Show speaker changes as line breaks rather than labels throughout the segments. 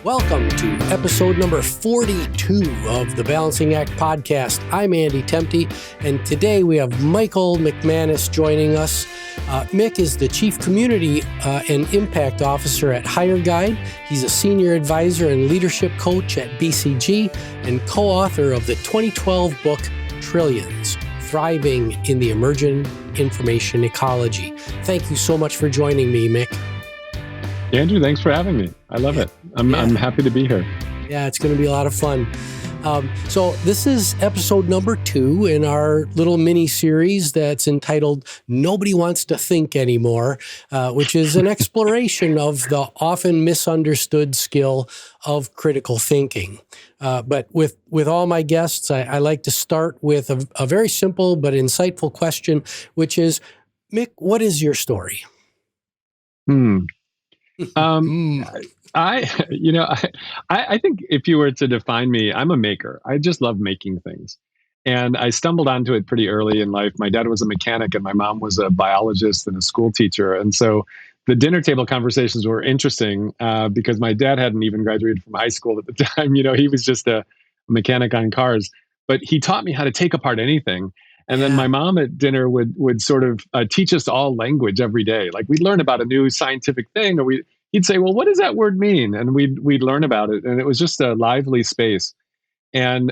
Welcome to episode number 42 of the Balancing Act podcast. I'm Andy Temte, and today we have Michael McManus joining us. Mick is the Chief Community and Impact Officer at HireGuide. He's a Senior Advisor and Leadership Coach at BCG and co-author of the 2012 book, Trillions, Thriving in the Emerging Information Ecology. Thank you so much for joining me, Mick.
Andrew, thanks for having me. I love it. I'm happy to be here.
Yeah, it's going to be a lot of fun. So this is episode number 2 in our little mini series that's entitled Nobody Wants to Think Anymore, which is an exploration of the often misunderstood skill of critical thinking. But with all my guests, I like to start with a very simple but insightful question, which is, Mick, what is your story?
I think if you were to define me, I'm a maker. I just love making things. And I stumbled onto it pretty early in life. My dad was a mechanic and my mom was a biologist and a school teacher. And so the dinner table conversations were interesting because my dad hadn't even graduated from high school at the time. He was just a mechanic on cars. But he taught me how to take apart anything. And then my mom at dinner would sort of teach us all language every day. Like we'd learn about a new scientific thing, or he'd say, well, what does that word mean? And we'd learn about it. And it was just a lively space. And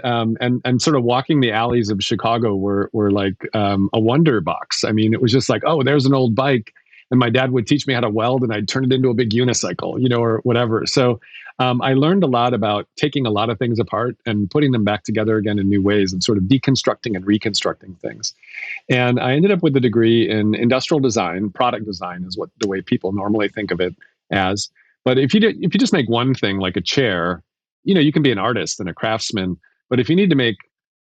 sort of walking the alleys of Chicago were like a wonder box. I mean, it was just like, oh, there's an old bike. And my dad would teach me how to weld and I'd turn it into a big unicycle, or whatever. So I learned a lot about taking a lot of things apart and putting them back together again in new ways and sort of deconstructing and reconstructing things. And I ended up with a degree in industrial design. Product design is the way people normally think of it as. But if you just make one thing like a chair, you can be an artist and a craftsman. But if you need to make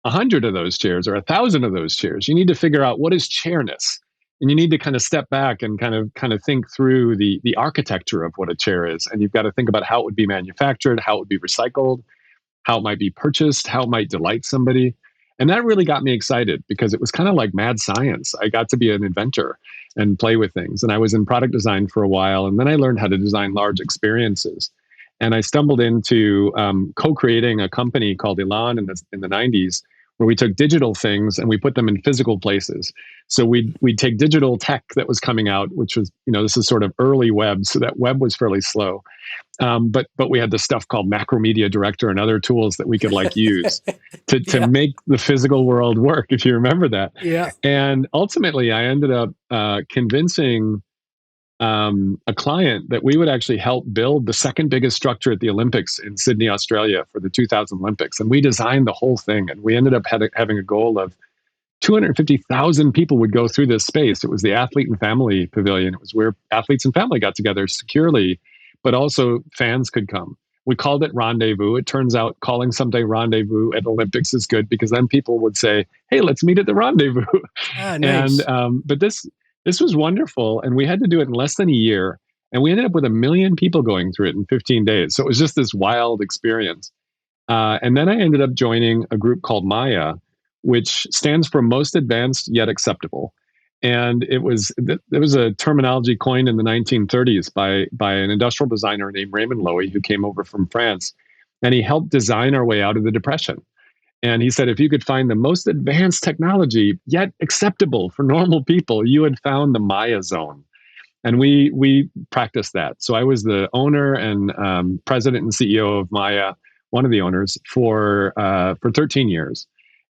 100 of those chairs or 1,000 of those chairs, you need to figure out what is chairness. And you need to kind of step back and kind of think through the architecture of what a chair is. And you've got to think about how it would be manufactured, how it would be recycled, how it might be purchased, how it might delight somebody. And that really got me excited because it was kind of like mad science. I got to be an inventor and play with things. And I was in product design for a while. And then I learned how to design large experiences. And I stumbled into co-creating a company called Elan in the 90s, where we took digital things and we put them in physical places. So we'd take digital tech that was coming out, which was, this is sort of early web. So that web was fairly slow. But we had this stuff called Macromedia Director and other tools that we could use to make the physical world work, if you remember that.
Yeah.
And ultimately I ended up convincing a client that we would actually help build the second biggest structure at the Olympics in Sydney, Australia for the 2000 Olympics. And we designed the whole thing. And we ended up having a goal of 250,000 people would go through this space. It was the Athlete and Family Pavilion. It was where athletes and family got together securely, but also fans could come. We called it Rendezvous. It turns out calling someday Rendezvous at Olympics is good because then people would say, hey, let's meet at the Rendezvous.
Ah, nice.
But this was wonderful. And we had to do it in less than a year. And we ended up with 1 million people going through it in 15 days. So it was just this wild experience. And then I ended up joining a group called Maya, which stands for Most Advanced Yet Acceptable. And it was a terminology coined in the 1930s by an industrial designer named Raymond Loewy, who came over from France. And he helped design our way out of the Depression. And he said, if you could find the most advanced technology, yet acceptable for normal people, you had found the Maya zone. And we practiced that. So I was the owner and president and CEO of Maya, one of the owners, for 13 years.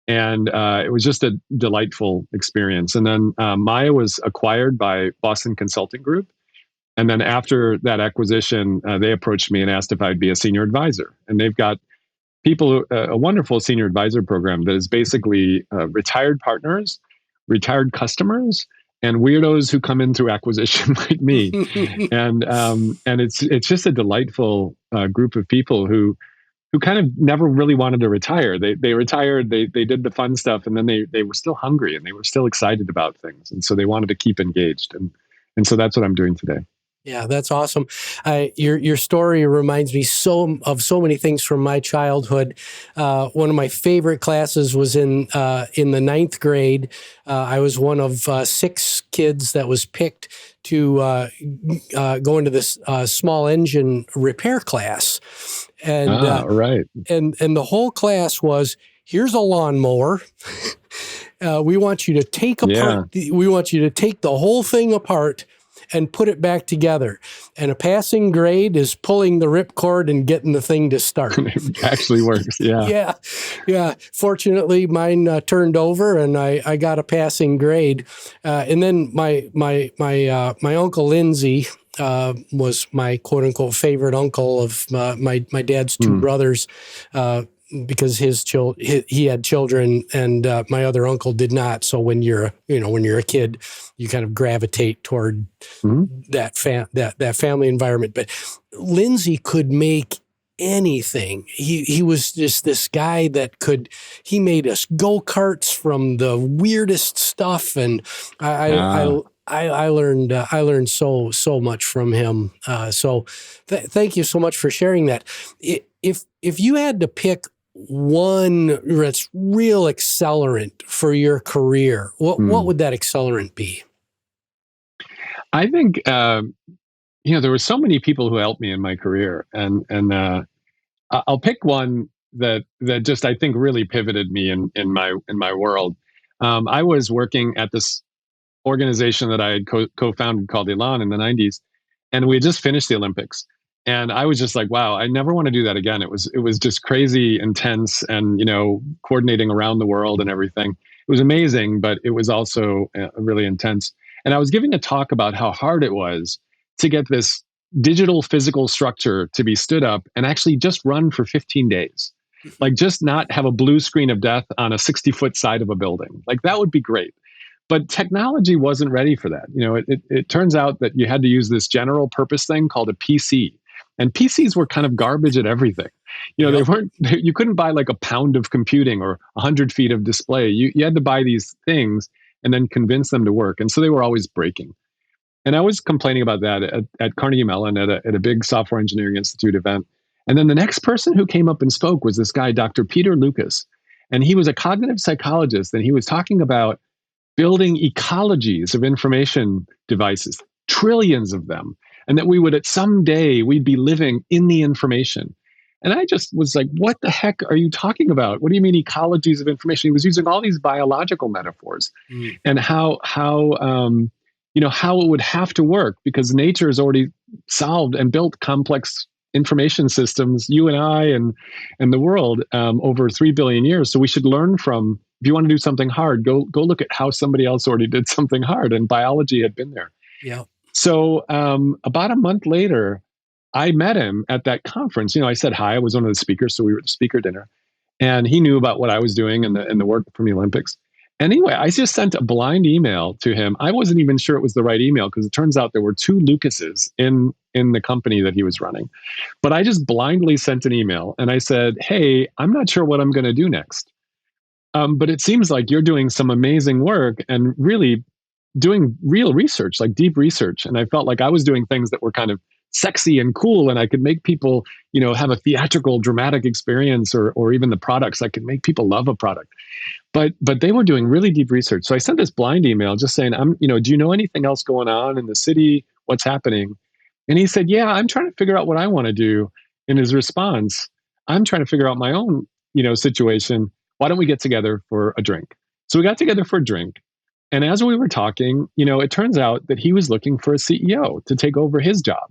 And it was just a delightful experience. And then Maya was acquired by Boston Consulting Group. And then after that acquisition, they approached me and asked if I'd be a senior advisor. And they've got a wonderful senior advisor program that is basically retired partners, retired customers, and weirdos who come in through acquisition like me. And it's just a delightful group of people who kind of never really wanted to retire. They retired, they did the fun stuff, and then they were still hungry and they were still excited about things. And so they wanted to keep engaged. And so that's what I'm doing today.
Yeah, that's awesome. Your story reminds me of so many things from my childhood. One of my favorite classes was in the ninth grade. I was one of six kids that was picked to go into this small engine repair class, and
Right.
and the whole class was, here's a lawnmower. We want you to take
Yeah.
we want you to take the whole thing apart and put it back together. And a passing grade is pulling the ripcord and getting the thing to start.
It actually works. Yeah.
Yeah. Fortunately, mine turned over, and I got a passing grade. And then my uncle Lindsay was my quote unquote favorite uncle of my dad's two brothers. Because he had children, and my other uncle did not. So when you're a kid, you kind of gravitate toward that family environment. But Lindsay could make anything. He was just this guy that he made us go-karts from the weirdest stuff, and I learned so much from him. So thank you so much for sharing that. If you had to pick one that's real accelerant for your career, what would that accelerant be?
I think there were so many people who helped me in my career, and I'll pick one that just I think really pivoted me in my world. I was working at this organization that I had co-founded called Elan in the 90s, and we had just finished the Olympics. And I was just like, wow, I never want to do that again. It was just crazy intense, and coordinating around the world and everything. It was amazing, but it was also really intense. And I was giving a talk about how hard it was to get this digital physical structure to be stood up and actually just run for 15 days. Like, just not have a blue screen of death on a 60-foot side of a building. Like, that would be great. But technology wasn't ready for that. It turns out that you had to use this general purpose thing called a PC. And PCs were kind of garbage at everything. They weren't, you couldn't buy like a pound of computing or 100 feet of display. You had to buy these things and then convince them to work. And so they were always breaking. And I was complaining about that at Carnegie Mellon at a big software engineering institute event. And then the next person who came up and spoke was this guy, Dr. Peter Lucas. And he was a cognitive psychologist, and he was talking about building ecologies of information devices, trillions of them, and that we'd be living in the information. And I just was like, what the heck are you talking about? What do you mean ecologies of information? He was using all these biological metaphors and how it would have to work, because nature has already solved and built complex information systems, you and I and the world, over 3 billion years. So we should learn from, if you want to do something hard, go look at how somebody else already did something hard, and biology had been there.
Yeah.
So about a month later, I met him at that conference. I said hi. I was one of the speakers, so we were at the speaker dinner, and he knew about what I was doing and the work from the Olympics. Anyway, I just sent a blind email to him. I wasn't even sure it was the right email, because it turns out there were two Lucases in the company that he was running. But I just blindly sent an email, and I said, hey, I'm not sure what I'm going to do next. But it seems like you're doing some amazing work and really doing real research, like deep research. And I felt like I was doing things that were kind of sexy and cool, and I could make people, have a theatrical, dramatic experience, or even the products. I could make people love a product. But they were doing really deep research. So I sent this blind email just saying, do you know anything else going on in the city? What's happening? And he said, yeah, I'm trying to figure out what I want to do. In his response, I'm trying to figure out my own, situation. Why don't we get together for a drink? So we got together for a drink. And as we were talking, it turns out that he was looking for a CEO to take over his job.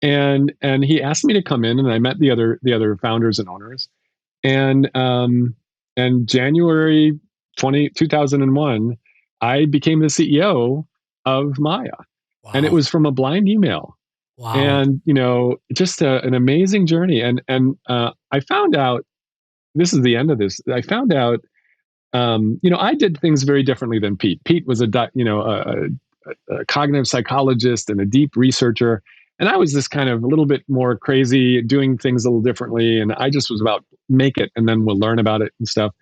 And he asked me to come in, and I met the other founders and owners. And January 2001, I became the CEO of Maya. Wow. And it was from a blind email.
Wow.
And, just an amazing journey. And I found out, this is the end of this, I found out, I did things very differently than Pete. Pete was a cognitive psychologist and a deep researcher. And I was this kind of a little bit more crazy, doing things a little differently. And I just was about make it, and then we'll learn about it and stuff.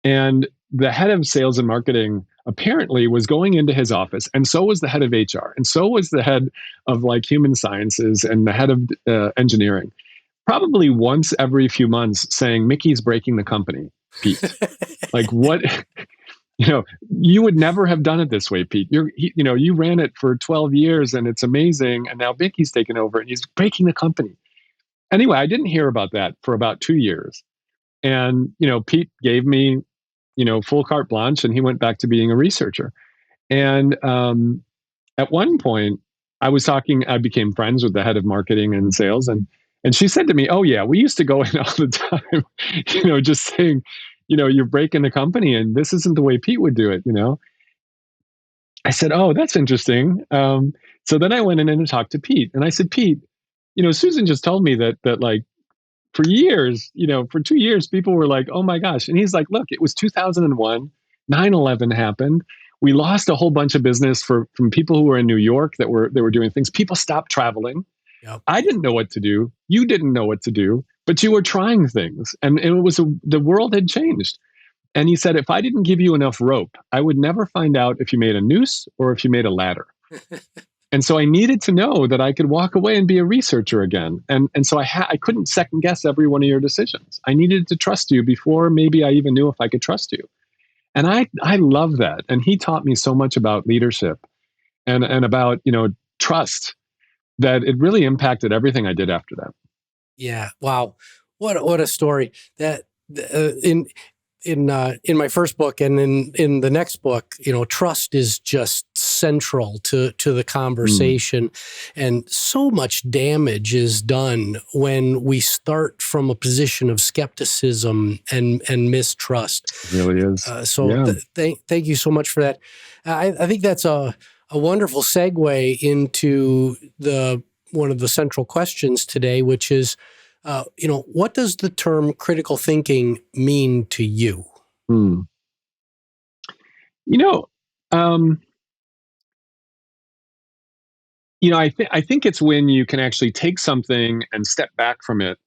And the head of sales and marketing apparently was going into his office, and so was the head of HR, and so was the head of like human sciences and the head of engineering, probably once every few months, saying, Mickey's breaking the company, Pete. Like, what? You would never have done it this way, Pete. You ran it for 12 years and it's amazing. And now Mickey's taken over and he's breaking the company. Anyway, I didn't hear about that for about 2 years. And, Pete gave me, full carte blanche, and he went back to being a researcher. And at one point, I became friends with the head of marketing and sales. And she said to me, oh, yeah, we used to go in all the time, just saying, you're breaking the company and this isn't the way Pete would do it, I said, oh, that's interesting. So then I went in and talked to Pete, and I said, Pete, Susan just told me that like for years, for 2 years, people were like, oh my gosh. And he's like, look, it was 2001, 9/11 happened. We lost a whole bunch of business from people who were in New York they were doing things. People stopped traveling.
Yep.
I didn't know what to do. You didn't know what to do, but you were trying things, and the world had changed. And he said, if I didn't give you enough rope, I would never find out if you made a noose or if you made a ladder. And so I needed to know that I could walk away and be a researcher again. And so I couldn't second guess every one of your decisions. I needed to trust you before maybe I even knew if I could trust you. And I love that. And he taught me so much about leadership and about, trust, that it really impacted everything I did after that.
Yeah. Wow. What a story. That in my first book and in the next book, trust is just central to the conversation. And so much damage is done when we start from a position of skepticism and mistrust.
It really is.
Thank you so much for that. I think that's a wonderful segue into one of the central questions today, which is, what does the term critical thinking mean to you?
I think it's when you can actually take something and step back from it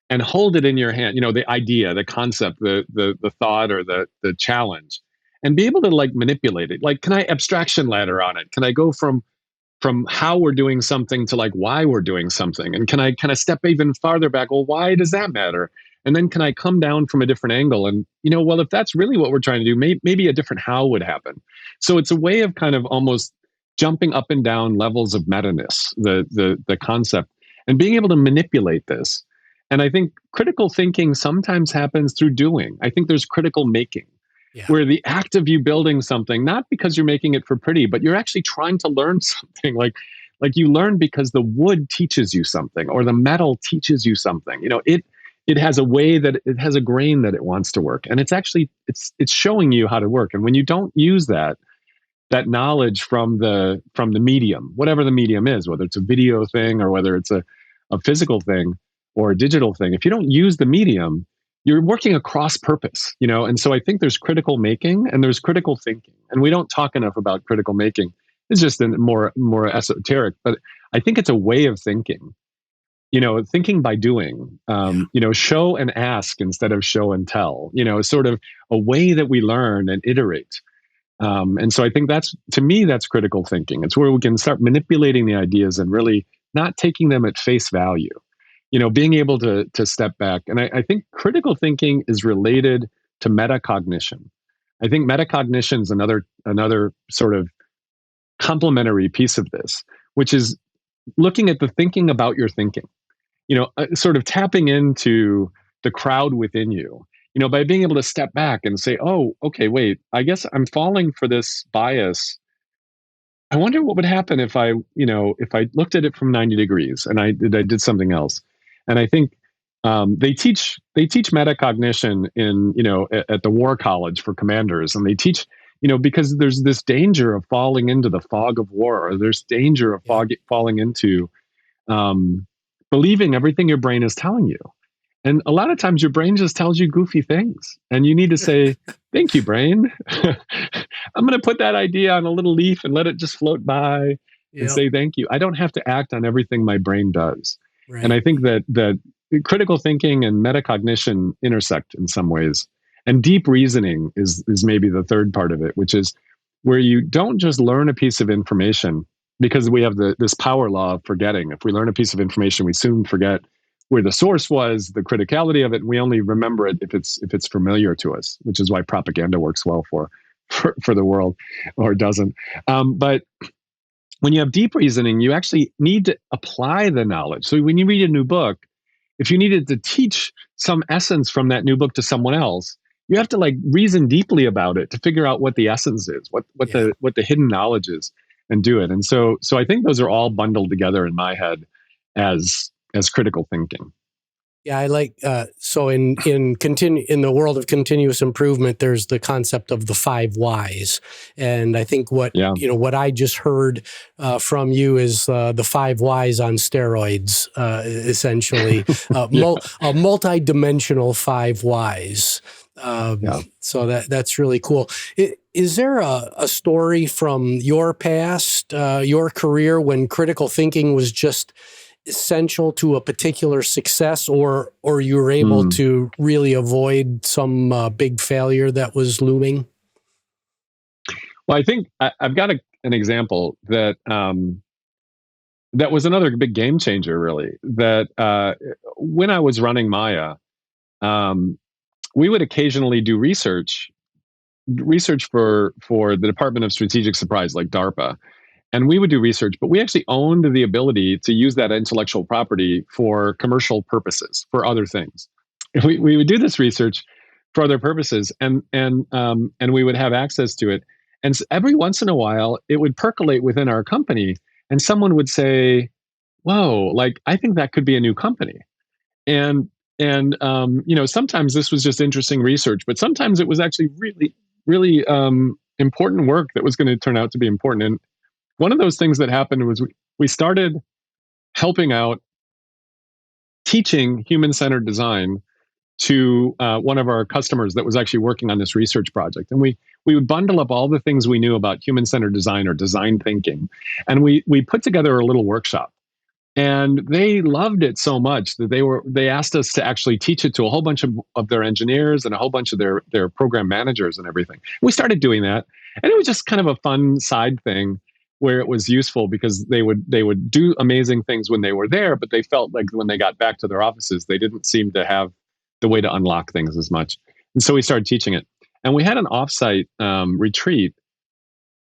and hold it in your hand, the idea, the concept, the thought, or the challenge, and be able to like manipulate it. Like, can I abstraction ladder on it? Can I go from how we're doing something to like why we're doing something? And can I step even farther back? Well, why does that matter? And then can I come down from a different angle? And, well, if that's really what we're trying to do, maybe a different how would happen. So it's a way of kind of almost jumping up and down levels of meta-ness, the concept, and being able to manipulate this. And I think critical thinking sometimes happens through doing. I think there's critical making. Yeah. Where the act of you building something, not because you're making it for pretty, but you're actually trying to learn something. Like you learn because the wood teaches you something, or the metal teaches you something. It has a way that it has a grain that it wants to work, and it's actually it's showing you how to work. And when you don't use that knowledge from the medium, whatever the medium is, whether it's a video thing or whether it's a physical thing or a digital thing, if you don't use the medium, you're working across purpose, And so I think there's critical making and there's critical thinking, and we don't talk enough about critical making. It's just more esoteric, but I think it's a way of thinking, thinking by doing, show and ask instead of show and tell, sort of a way that we learn and iterate. And so I think to me, that's critical thinking. It's where we can start manipulating the ideas and really not taking them at face value. Being able to step back. And I think critical thinking is related to metacognition. I think metacognition is another sort of complementary piece of this, which is looking at the thinking about your thinking, sort of tapping into the crowd within you, by being able to step back and say, oh, okay, wait, I guess I'm falling for this bias. I wonder what would happen if I looked at it from 90 degrees and I did something else. And I think they teach metacognition in at the War College for commanders, and they teach because there's this danger of falling into the fog of war, or there's danger of falling into believing everything your brain is telling you. And a lot of times your brain just tells you goofy things, and you need to say, thank you, brain. I'm going to put that idea on a little leaf and let it just float by and say, thank you. I don't have to act on everything my brain does. Right. And I think that critical thinking and metacognition intersect in some ways. And deep reasoning is maybe the third part of it, which is where you don't just learn a piece of information, because we have this power law of forgetting. If we learn a piece of information, we soon forget where the source was, the criticality of it. And we only remember it if it's familiar to us, which is why propaganda works well for the world, or doesn't. But when you have deep reasoning, you actually need to apply the knowledge. So when you read a new book, if you needed to teach some essence from that new book to someone else, you have to like reason deeply about it to figure out what the essence is, what
Yeah.
the hidden knowledge is, and do it. And so I think those are all bundled together in my head as critical thinking.
Yeah, I like so in the world of continuous improvement, there's the concept of the 5 whys, and I think what
Yeah.
what I just heard from you is the 5 whys on steroids, essentially, a multi-dimensional 5 whys.
Yeah.
So that's really cool. Is there a story from your past, your career, when critical thinking was just essential to a particular success, or you were able to really avoid some big failure that was looming?
Well, I think I've got an example that that was another big game changer, really. That when I was running Maya, we would occasionally do research for the Department of Strategic Surprise, like DARPA. And we would do research, but we actually owned the ability to use that intellectual property for commercial purposes, for other things. We would do this research for other purposes, and we would have access to it. And so every once in a while, it would percolate within our company, and someone would say, "Whoa, like I think that could be a new company." And sometimes this was just interesting research, but sometimes it was actually really, really important work that was going to turn out to be important. And one of those things that happened was we started helping out teaching human-centered design to one of our customers that was actually working on this research project. And we would bundle up all the things we knew about human-centered design or design thinking, and we put together a little workshop. And they loved it so much that they asked us to actually teach it to a whole bunch of their engineers and a whole bunch of their program managers and everything. We started doing that, and it was just kind of a fun side thing where it was useful because they would do amazing things when they were there, but they felt like when they got back to their offices, they didn't seem to have the way to unlock things as much. And so we started teaching it. And we had an offsite retreat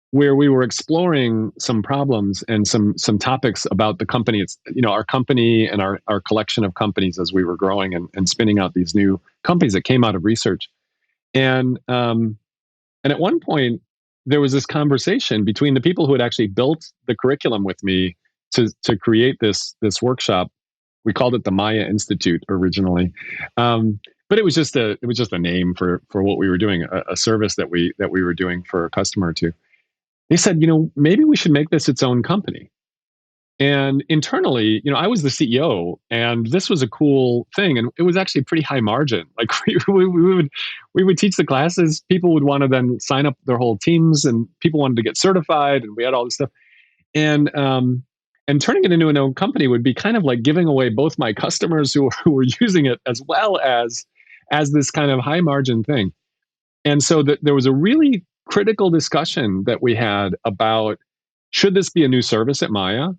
where we were exploring some problems and some topics about the company. It's our company and our collection of companies as we were growing and spinning out these new companies that came out of research. And at one point there was this conversation between the people who had actually built the curriculum with me to create this workshop. We called it the Maya Institute originally. But it was just a name for what we were doing, a service that we were doing for a customer or two. They said, maybe we should make this its own company. And internally, I was the CEO, and this was a cool thing, and it was actually pretty high margin. Like we would teach the classes, people would want to then sign up their whole teams, and people wanted to get certified, and we had all this stuff. And turning it into an own company would be kind of like giving away both my customers who were using it as well as this kind of high margin thing. And so there was a really critical discussion that we had about, should this be a new service at Maya?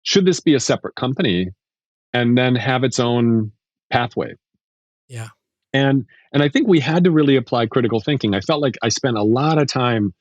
Should this be a separate company and then have its own pathway?
Yeah.
And I think we had to really apply critical thinking. I felt like I spent a lot of time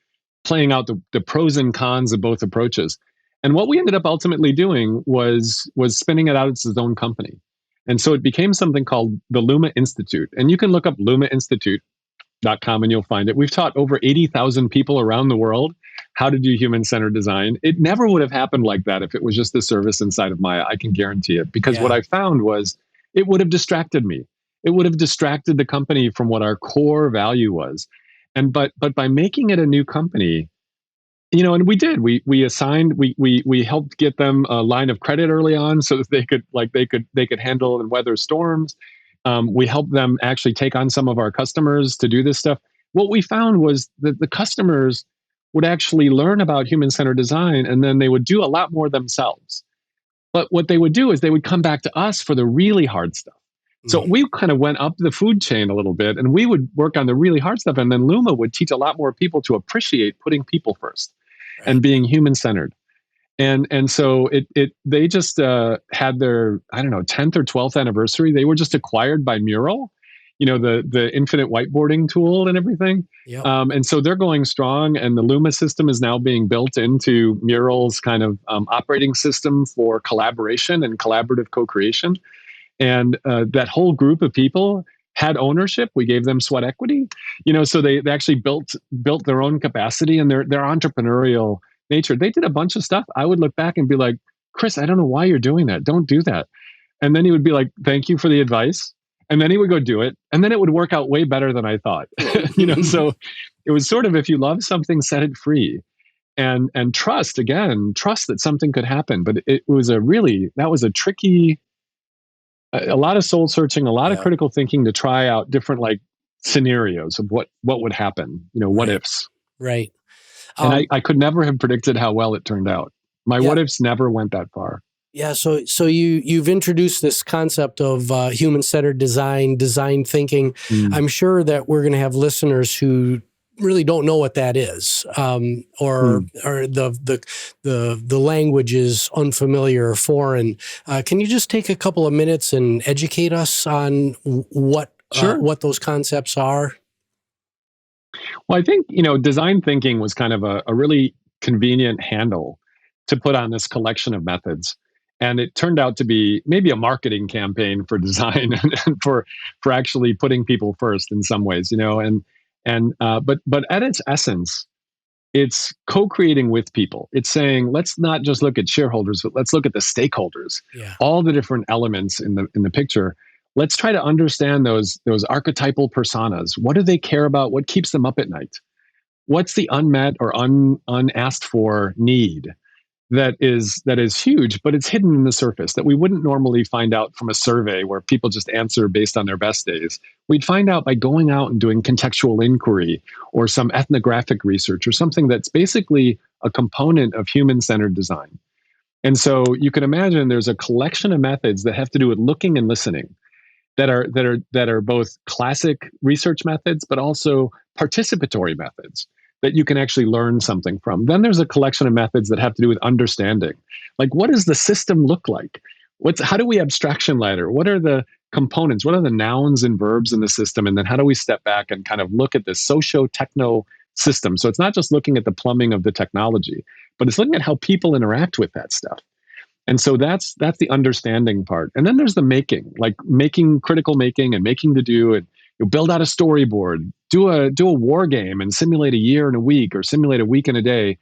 playing out the pros and cons of both approaches. And what we ended up ultimately doing was spinning it out as its own company. And so it became something called the Luma Institute. And you can look up lumainstitute.com and you'll find it. We've taught over 80,000 people around the world how to do human-centered design. It never would have happened like that if it was just a service inside of Maya. I can guarantee it. Because what I found was it would have distracted me. It would have distracted the company from what our core value was. And but by making it a new company, and we did. We assigned. We helped get them a line of credit early on, so that they could handle and weather storms. We helped them actually take on some of our customers to do this stuff. What we found was that the customers would actually learn about human-centered design, and then they would do a lot more themselves. But what they would do is they would come back to us for the really hard stuff. So
Mm.
we kind of went up the food chain a little bit, and we would work on the really hard stuff. And then Luma would teach a lot more people to appreciate putting people first
Right.
and being human centered. And so they just had their, I don't know, 10th or 12th anniversary. They were just acquired by Mural, the infinite whiteboarding tool and everything.
Yep.
And so they're going strong, and the Luma system is now being built into Mural's kind of operating system for collaboration and collaborative co-creation. And that whole group of people had ownership. We gave them sweat equity, so they actually built their own capacity and their entrepreneurial nature. They did a bunch of stuff. I would look back and be like, Chris, I don't know why you're doing that. Don't do that. And then he would be like, thank you for the advice. And then he would go do it. And then it would work out way better than I thought. So it was sort of, if you love something, set it free. And trust that something could happen. But that was a tricky, a lot of soul searching, a lot of
Yeah.
critical thinking to try out different like scenarios of what would happen, what
Right.
ifs.
Right.
And I could never have predicted how well it turned out. My
Yeah.
what ifs never went that far.
Yeah, so you've introduced this concept of human-centered design thinking. I'm sure that we're going to have listeners who really don't know what that is, or the language is unfamiliar or foreign. Can you just take a couple of minutes and educate us on what those concepts are?
Well, I think, design thinking was kind of a really convenient handle to put on this collection of methods. And it turned out to be maybe a marketing campaign for design and for actually putting people first in some ways, but at its essence, it's co-creating with people. It's saying, let's not just look at shareholders, but let's look at the stakeholders,
Yeah.
all the different elements in the picture. Let's try to understand those archetypal personas. What do they care about? What keeps them up at night? What's the unmet or unasked for need that is huge, but it's hidden in the surface that we wouldn't normally find out from a survey where people just answer based on their best days. We'd find out by going out and doing contextual inquiry or some ethnographic research or something that's basically a component of human-centered design. And so you can imagine there's a collection of methods that have to do with looking and listening that are both classic research methods, but also participatory methods that you can actually learn something from. Then there's a collection of methods that have to do with understanding. Like, what does the system look like? How do we abstraction ladder? What are the components? What are the nouns and verbs in the system? And then how do we step back and kind of look at this socio-techno system? So it's not just looking at the plumbing of the technology, but it's looking at how people interact with that stuff. And so that's the understanding part. And then there's the making, like critical making and making to do, and you build out a storyboard, do a war game and simulate a year and a week or simulate a week and a day,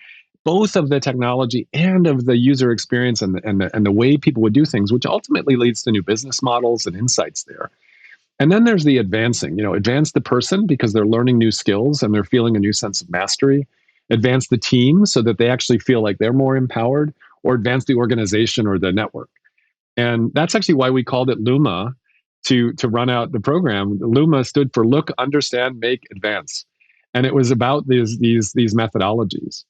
both of the technology and of the user experience and the way people would do things, which ultimately leads to new business models and insights there. And then there's the advancing, advance the person because they're learning new skills and they're feeling a new sense of mastery, advance the team so that they actually feel like they're more empowered, or advance the organization or the network. And that's actually why we called it Luma to run out the program. Luma stood for look, understand, make, advance. And it was about these methodologies.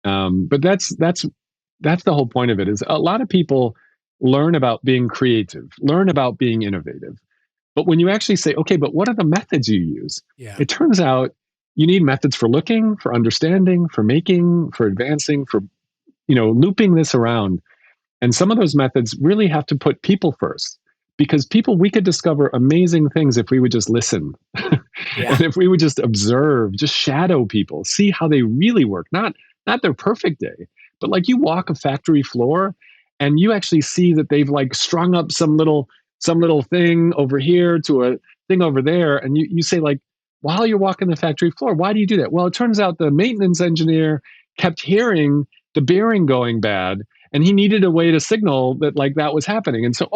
But that's the whole point of it. Is a lot of people learn about being creative, learn about being innovative. But when you actually say, okay, but what are the methods you use?
Yeah.
It turns out you need methods for looking, for understanding, for making, for advancing, for looping this around. And some of those methods really have to put people first, because we could discover amazing things if we would just listen.
Yeah.
And if we would just observe, just shadow people, see how they really work, not their perfect day, but like you walk a factory floor and you actually see that they've like strung up some little thing over here to a thing over there. And you say, like, while you're walking the factory floor, why do you do that? Well, it turns out the maintenance engineer kept hearing the bearing going bad, and he needed a way to signal that like that was happening. And so,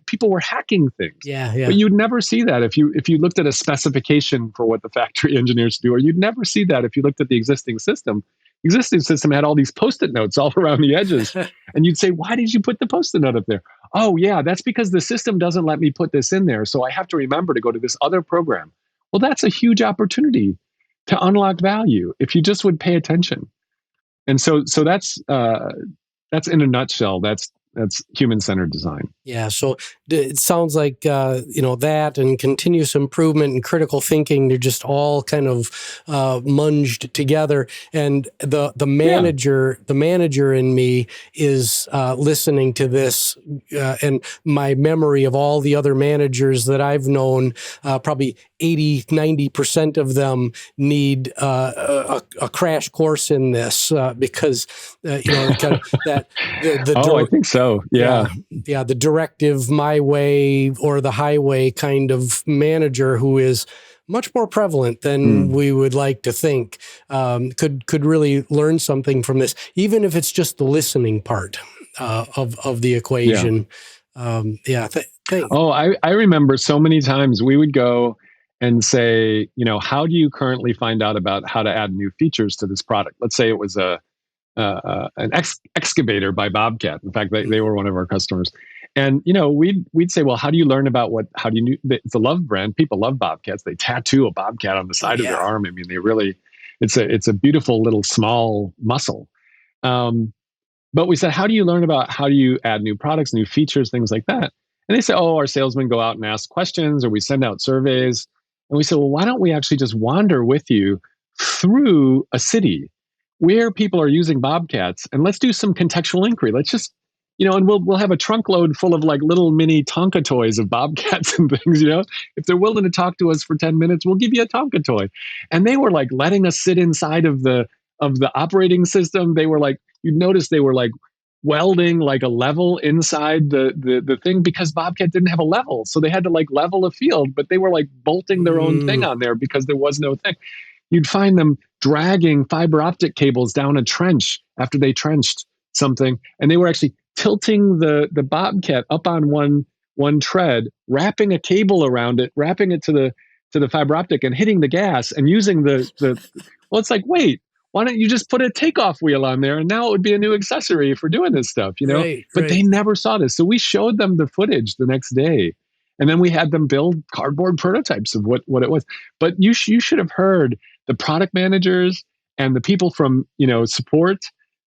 people were hacking things.
Yeah.
But you'd never see that if you looked at a specification for what the factory engineers do, or you'd never see that if you looked at the existing system. The existing system had all these Post-it notes all around the edges. And you'd say, why did you put the Post-it note up there? Oh, yeah, that's because the system doesn't let me put this in there. So I have to remember to go to this other program. Well, that's a huge opportunity to unlock value if you just would pay attention. And so that's in a nutshell. That's That's human-centered design.
Yeah, so it sounds like that and continuous improvement and critical thinking, they're just all kind of munged together. And the manager in me is listening to this, and my memory of all the other managers that I've known, probably 80-90% of them need a crash course in this, because kind of that
I think so. Yeah.
The directive my way or the highway kind of manager, who is much more prevalent than we would like to think, could really learn something from this, even if it's just the listening part of the equation.
I remember so many times we would go and say, how do you currently find out about how to add new features to this product? Let's say it was an excavator by Bobcat. In fact, they were one of our customers. And, we'd say, well, how do you learn about it's a love brand. People love Bobcats. They tattoo a Bobcat on the side of their arm. I mean, it's a beautiful little small muscle. But we said, how do you learn about how do you add new products, new features, things like that? And they say, our salesmen go out and ask questions, or we send out surveys. And we said, well, why don't we actually just wander with you through a city where people are using Bobcats, and let's do some contextual inquiry. Let's just, and we'll have a trunk load full of like little mini Tonka toys of Bobcats and things, If they're willing to talk to us for 10 minutes, we'll give you a Tonka toy. And they were like letting us sit inside of the operating system. They were like, you'd notice they were like welding like a level inside the thing, because Bobcat didn't have a level. So they had to like level a field, but they were like bolting their own thing on there because there was no thing. You'd find them dragging fiber optic cables down a trench after they trenched something. And they were actually tilting the Bobcat up on one tread, wrapping a cable around it, wrapping it to the fiber optic and hitting the gas and using well, it's like, wait, why don't you just put a takeoff wheel on there? And now it would be a new accessory for doing this stuff, But they never saw this. So we showed them the footage the next day. And then we had them build cardboard prototypes of what it was. But you should have heard the product managers and the people from, support.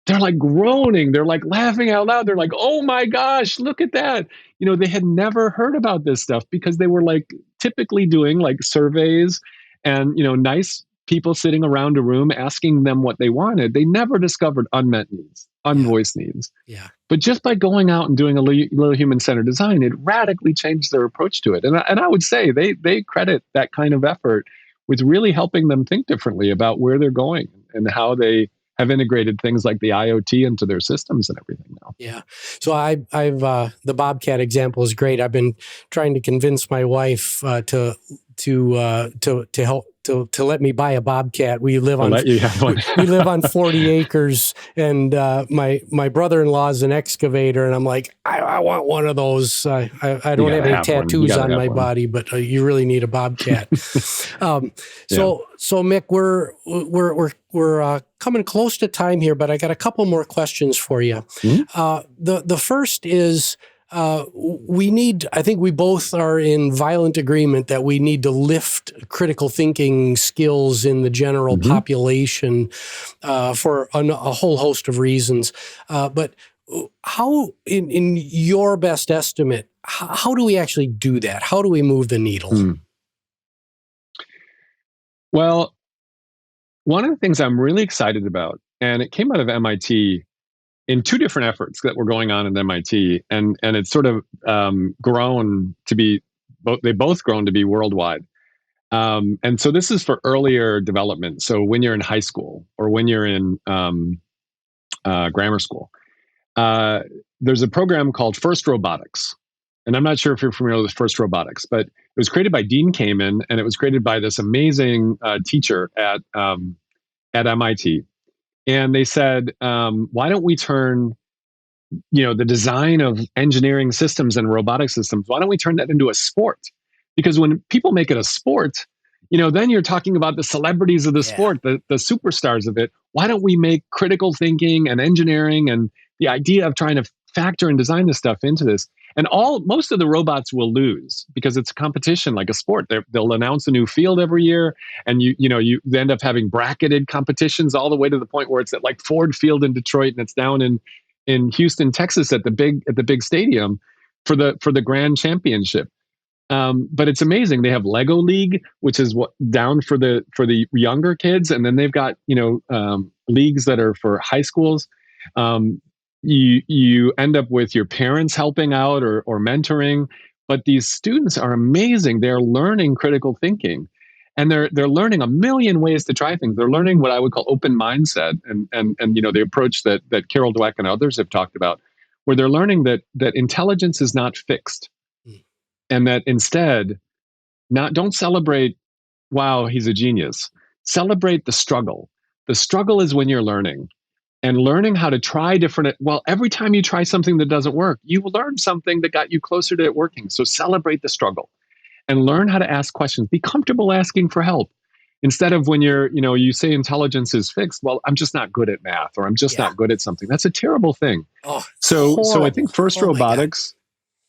They're like groaning. They're like laughing out loud. They're like, oh my gosh, look at that. They had never heard about this stuff because they were like typically doing like surveys and, nice people sitting around a room asking them what they wanted. They never discovered unmet needs, unvoiced needs.
Yeah.
But just by going out and doing a little human-centered design, it radically changed their approach to it. And I would say they credit that kind of effort with really helping them think differently about where they're going and how they have integrated things like the IoT into their systems and everything now.
Yeah. So I've the Bobcat example is great. I've been trying to convince my wife to help to let me buy a Bobcat. We live on we live on 40 acres, and my brother-in-law is an excavator, and I'm like, I want one of those. I don't have any tattoos on my body, but you really need a Bobcat. So Mick, we're coming close to time here, but I got a couple more questions for you. The first is, I think we both are in violent agreement that we need to lift critical thinking skills in the general population for a whole host of reasons. But how, in your best estimate, how do we actually do that? How do we move the needle?
Well, one of the things I'm really excited about, and it came out of MIT in two different efforts that were going on at MIT, and it's sort of grown to be, they've both grown to be worldwide. And so this is for earlier development. So when you're in high school or when you're in grammar school, there's a program called First Robotics. And I'm not sure if you're familiar with First Robotics, but it was created by Dean Kamen, and it was created by this amazing teacher at MIT. And they said, why don't we turn, the design of engineering systems and robotic systems, why don't we turn that into a sport? Because when people make it a sport, then you're talking about the celebrities of the sport, the superstars of it. Why don't we make critical thinking and engineering and the idea of trying to factor and design this stuff into this? And most of the robots will lose because it's a competition like a sport. They'll announce a new field every year, and you end up having bracketed competitions all the way to the point where it's at like Ford Field in Detroit, and it's down in in Houston, Texas, at the big stadium for the grand championship. But it's amazing. They have Lego League, which is what down for the younger kids, and then they've got leagues that are for high schools. You end up with your parents helping out or mentoring, but these students are amazing. They're learning critical thinking, and they're learning a million ways to try things. They're learning what I would call open mindset, and the approach that Carol Dweck and others have talked about, where they're learning that intelligence is not fixed, and that instead, don't celebrate, wow, he's a genius. Celebrate the struggle. The struggle is when you're learning, and learning how to try different. Well, every time you try something that doesn't work, you learn something that got you closer to it working. So celebrate the struggle and learn how to ask questions. Be comfortable asking for help. Instead of when you say intelligence is fixed, well, I'm just not good at math, or I'm just not good at something. That's a terrible thing.
Oh,
so I think First Robotics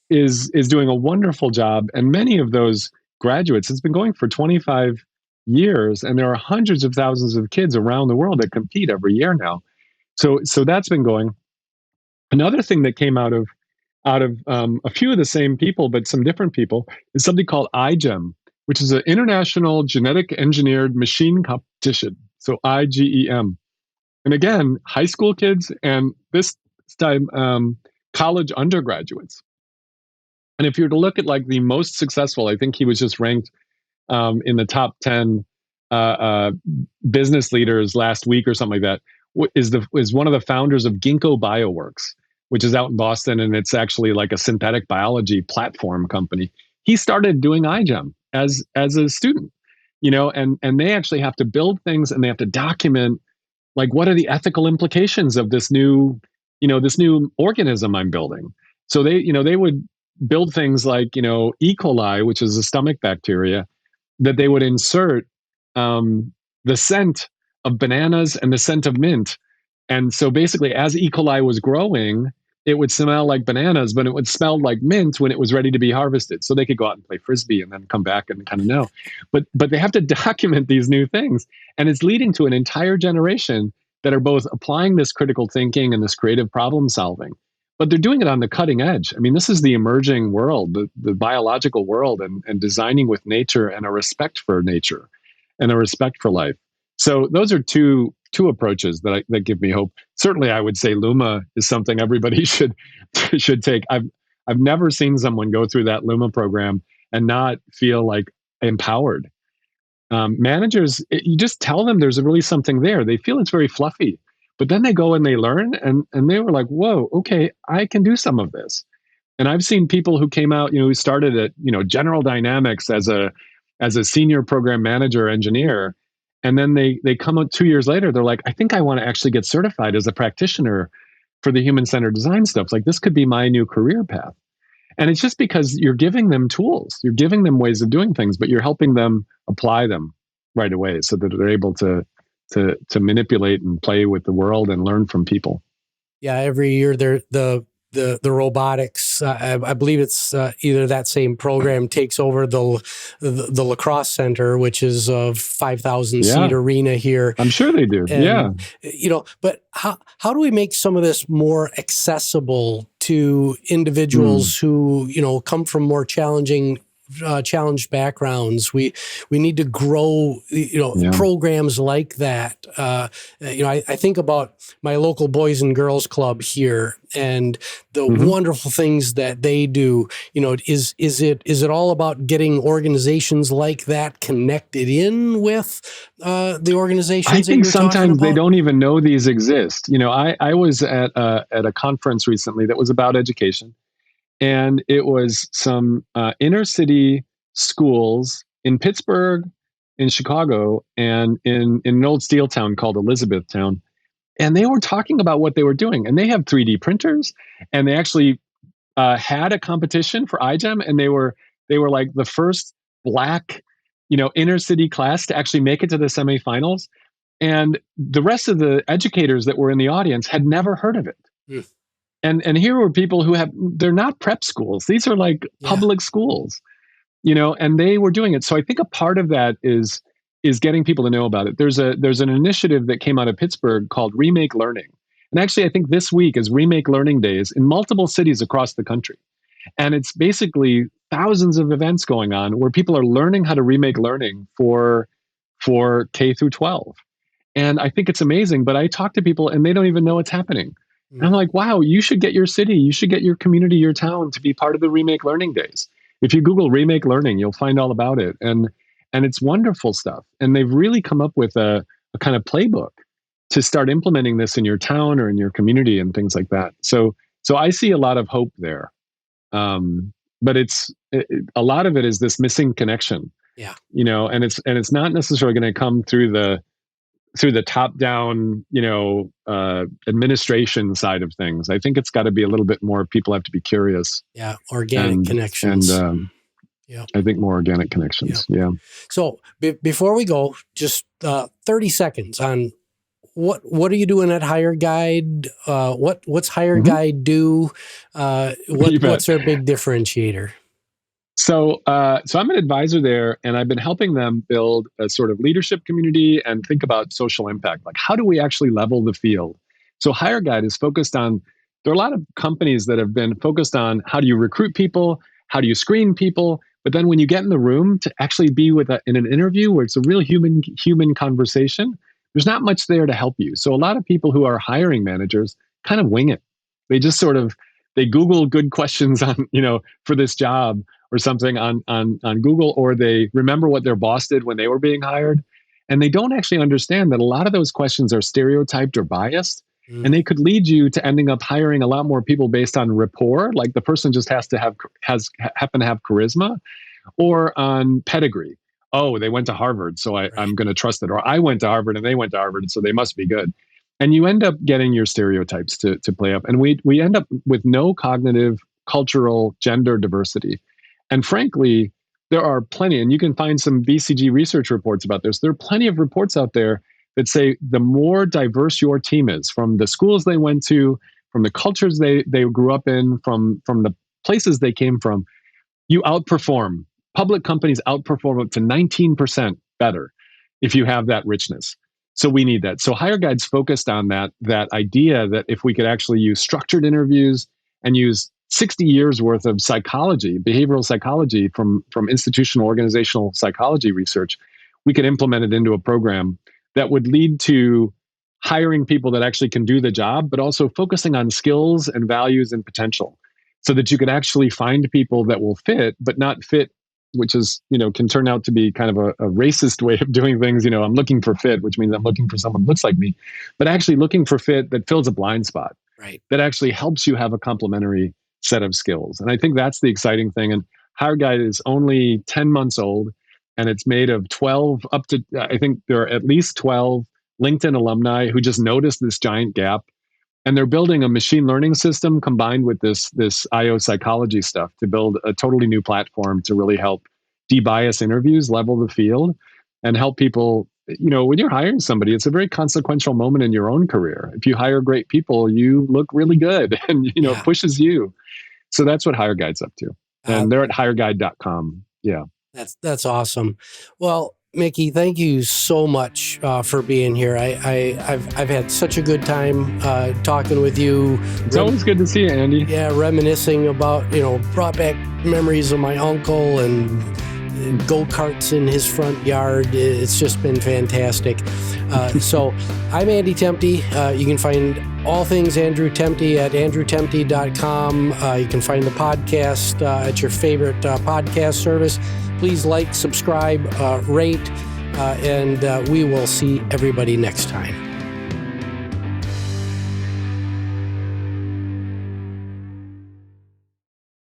is doing a wonderful job, and many of those graduates, it's been going for 25 years, and there are hundreds of thousands of kids around the world that compete every year now. So that's been going. Another thing that came out of a few of the same people, but some different people, is something called iGEM, which is an international genetic engineered machine competition. So IGEM. And again, high school kids, and this time college undergraduates. And if you were to look at like the most successful, I think he was just ranked in the top 10 business leaders last week or something like that, is one of the founders of Ginkgo Bioworks, which is out in Boston, and it's actually like a synthetic biology platform company. He started doing iGEM as a student, and they actually have to build things, and they have to document like what are the ethical implications of this new organism I'm building. So they would build things like E. coli, which is a stomach bacteria, that they would insert the scent of bananas and the scent of mint. And so basically, as E. coli was growing, it would smell like bananas, but it would smell like mint when it was ready to be harvested. So they could go out and play frisbee and then come back and kind of know. But they have to document these new things, and it's leading to an entire generation that are both applying this critical thinking and this creative problem solving, but they're doing it on the cutting edge. I mean, this is the emerging world, the biological world, and designing with nature and a respect for nature and a respect for life. So those are two approaches that give me hope. Certainly, I would say Luma is something everybody should take. I've never seen someone go through that Luma program and not feel like empowered. Managers, you just tell them there's really something there. They feel it's very fluffy, but then they go and they learn, and they were like, whoa, okay, I can do some of this. And I've seen people who came out, who started at General Dynamics as a senior program manager engineer, and then they come out 2 years later, they're like, I think I want to actually get certified as a practitioner for the human-centered design stuff. Like, this could be my new career path. And it's just because you're giving them tools, you're giving them ways of doing things, but you're helping them apply them right away so that they're able to manipulate and play with the world and learn from people.
Yeah, every year the robotics, I believe it's either that same program takes over the lacrosse center, which is a 5,000 seat arena here.
I'm sure they do.
And, but how do we make some of this more accessible to individuals who, come from more challenged backgrounds? We need to grow, programs like that. I think about my local Boys and Girls Club here and the wonderful things that they do. Is it all about getting organizations like that connected in with the organizations?
I think sometimes they don't even know these exist. I was at a conference recently that was about education. And it was some inner city schools in Pittsburgh, in Chicago, and in an old steel town called Elizabethtown. And they were talking about what they were doing. And they have 3D printers, and they actually had a competition for iGEM, and they were like the first Black, inner city class to actually make it to the semifinals. And the rest of the educators that were in the audience had never heard of it. And here were people who they're not prep schools. These are like public schools, and they were doing it. So I think a part of that is getting people to know about it. There's an initiative that came out of Pittsburgh called Remake Learning. And actually, I think this week is Remake Learning Days in multiple cities across the country. And it's basically thousands of events going on where people are learning how to remake learning for K through 12. And I think it's amazing, but I talk to people and they don't even know it's happening. And I'm like, wow, you should get your city, you should get your community, your town to be part of the Remake Learning Days. If you Google Remake Learning, you'll find all about it. And it's wonderful stuff. And they've really come up with a kind of playbook to start implementing this in your town or in your community and things like that. So I see a lot of hope there. But a lot of it is this missing connection.
Yeah.
And it's not necessarily going to come through the top down, administration side of things. I think it's got to be a little bit more. People have to be curious.
Yeah. Organic connections.
And I think more organic connections. Yeah.
So before we go, just 30 seconds on what are you doing at Hire Guide? What's Hire Guide do? What's their big differentiator?
So I'm an advisor there, and I've been helping them build a sort of leadership community and think about social impact. Like, how do we actually level the field? So Hire Guide is focused on, there are a lot of companies that have been focused on how do you recruit people? How do you screen people? But then when you get in the room to actually be in an interview where it's a real human conversation, there's not much there to help you. So a lot of people who are hiring managers kind of wing it. They just they Google good questions on, for this job or something on Google, or they remember what their boss did when they were being hired. And they don't actually understand that a lot of those questions are stereotyped or biased. And they could lead you to ending up hiring a lot more people based on rapport, like the person just happen to have charisma, or on pedigree. Oh, they went to Harvard, so I'm going to trust it. Or I went to Harvard and they went to Harvard, so they must be good. And you end up getting your stereotypes to play up. And we end up with no cognitive, cultural, gender diversity. And frankly, there are plenty, and you can find some BCG research reports about this. There are plenty of reports out there that say the more diverse your team is, from the schools they went to, from the cultures they grew up in, from the places they came from, you outperform. Public companies outperform up to 19% better if you have that richness. So we need that. So Hire Guide's focused on that idea that if we could actually use structured interviews and use 60 years worth of psychology, behavioral psychology from institutional organizational psychology research, we could implement it into a program that would lead to hiring people that actually can do the job, but also focusing on skills and values and potential, so that you could actually find people that will fit, but not fit, which is, can turn out to be kind of a racist way of doing things. I'm looking for fit, which means I'm looking for someone who looks like me, but actually looking for fit that fills a blind spot,
right? That
actually helps you have a complementary set of skills. And I think that's the exciting thing. And Hire Guide is only 10 months old, and it's made of 12 up to, I think there are at least 12 LinkedIn alumni who just noticed this giant gap. And they're building a machine learning system combined with this IO psychology stuff to build a totally new platform to really help de-bias interviews, level the field, and help people. When you're hiring somebody, it's a very consequential moment in your own career. If you hire great people, you look really good, and it pushes you. So that's what Hire Guide's up to. And they're at hireguide.com. Yeah.
That's awesome. Well, Mickey, thank you so much for being here. I've had such a good time talking with you.
It's always good to see you, Andy.
Yeah, reminiscing about, brought back memories of my uncle and go-karts in his front yard. It's just been fantastic. So I'm Andy Temte. You can find all things Andrew Temte at andrewtemte.com. You can find the podcast at your favorite podcast service. Please like, subscribe, rate, and we will see everybody next time.